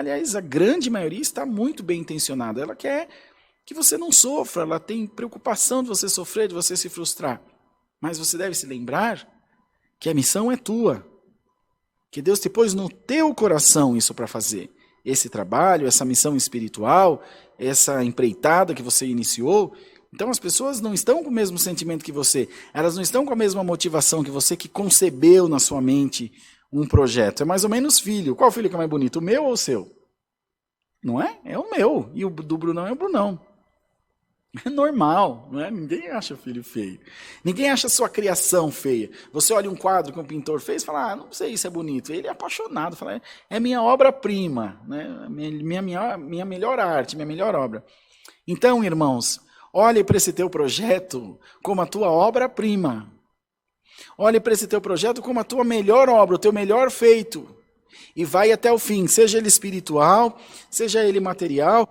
Aliás, a grande maioria está muito bem intencionada. Ela quer que você não sofra, ela tem preocupação de você sofrer, de você se frustrar. Mas você deve se lembrar que a missão é tua. Que Deus te pôs no teu coração isso para fazer. Esse trabalho, essa missão espiritual, essa empreitada que você iniciou. Então as pessoas não estão com o mesmo sentimento que você. Elas não estão com a mesma motivação que você, que concebeu na sua mente um projeto. É mais ou menos filho. Qual filho que é mais bonito, o meu ou o seu? Não é? É o meu. E o do Brunão é o Brunão. É normal, não é? Ninguém acha filho feio. Ninguém acha sua criação feia. Você olha um quadro que um pintor fez e fala, não sei se é bonito. Ele é apaixonado, fala, é minha obra-prima, né? minha melhor arte, minha melhor obra. Então, irmãos, olhe para esse teu projeto como a tua obra-prima. Olhe para esse teu projeto como a tua melhor obra, o teu melhor feito. E vai até o fim, seja ele espiritual, seja ele material.